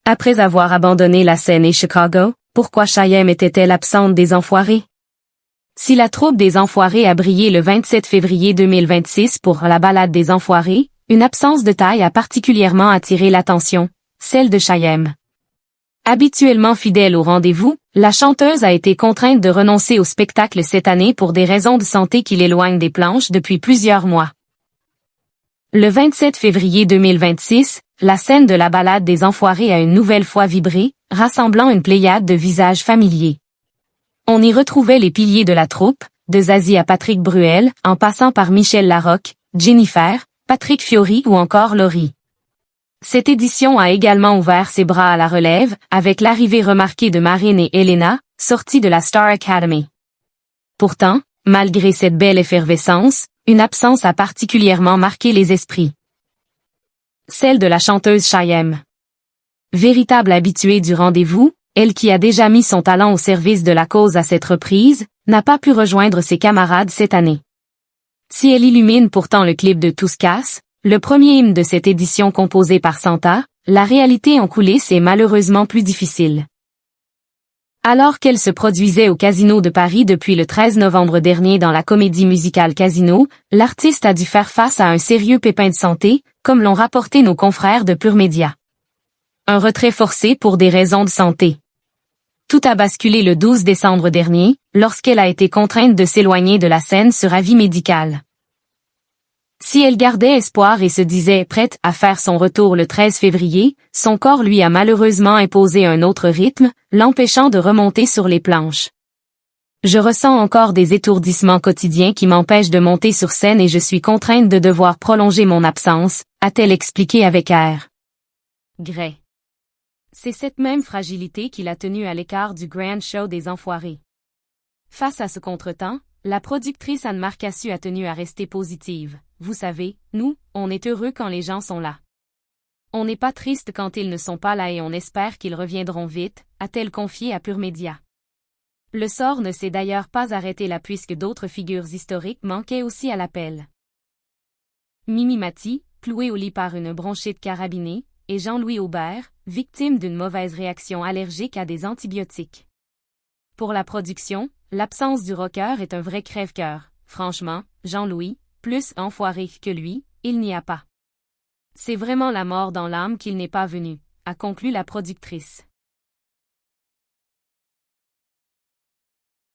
Après avoir abandonné la scène et Chicago, pourquoi Chaim était-elle absente des Enfoirés? Si la troupe des Enfoirés a brillé le 27 février 2026 pour la balade des Enfoirés, une absence de taille a particulièrement attiré l'attention, celle de Chaim. Habituellement fidèle au rendez-vous, la chanteuse a été contrainte de renoncer au spectacle cette année pour des raisons de santé qui l'éloignent des planches depuis plusieurs mois. Le 27 février 2026, la scène de la balade des Enfoirés a une nouvelle fois vibré, rassemblant une pléiade de visages familiers. On y retrouvait les piliers de la troupe, de Zazie à Patrick Bruel, en passant par Michel Larocque, Jennifer, Patrick Fiori ou encore Laurie. Cette édition a également ouvert ses bras à la relève, avec l'arrivée remarquée de Marine et Elena, sorties de la Star Academy. Pourtant, malgré cette belle effervescence, une absence a particulièrement marqué les esprits. Celle de la chanteuse Chaim. Véritable habituée du rendez-vous, elle qui a déjà mis son talent au service de la cause à cette reprise, n'a pas pu rejoindre ses camarades cette année. Si elle illumine pourtant le clip de Tout se casse, le premier hymne de cette édition composé par Santa, la réalité en coulisses est malheureusement plus difficile. Alors qu'elle se produisait au Casino de Paris depuis le 13 novembre dernier dans la comédie musicale Casino, l'artiste a dû faire face à un sérieux pépin de santé, comme l'ont rapporté nos confrères de Pure Média. Un retrait forcé pour des raisons de santé. Tout a basculé le 12 décembre dernier, lorsqu'elle a été contrainte de s'éloigner de la scène sur avis médical. Si elle gardait espoir et se disait prête à faire son retour le 13 février, son corps lui a malheureusement imposé un autre rythme, l'empêchant de remonter sur les planches. Je ressens encore des étourdissements quotidiens qui m'empêchent de monter sur scène et je suis contrainte de devoir prolonger mon absence, a-t-elle expliqué avec air. Gray. C'est cette même fragilité qui l'a tenue à l'écart du Grand Show des Enfoirés. Face à ce contretemps, la productrice Anne Marcassu a tenu à rester positive. Vous savez, nous, on est heureux quand les gens sont là. On n'est pas triste quand ils ne sont pas là et on espère qu'ils reviendront vite, a-t-elle confié à Pure Média. Le sort ne s'est d'ailleurs pas arrêté là puisque d'autres figures historiques manquaient aussi à l'appel. Mimi Mati, cloué au lit par une bronchite carabinée, et Jean-Louis Aubert, victime d'une mauvaise réaction allergique à des antibiotiques. Pour la production, l'absence du rocker est un vrai crève-cœur. Franchement, Jean-Louis, plus enfoiré que lui, il n'y a pas. C'est vraiment la mort dans l'âme qu'il n'est pas venu, a conclu la productrice.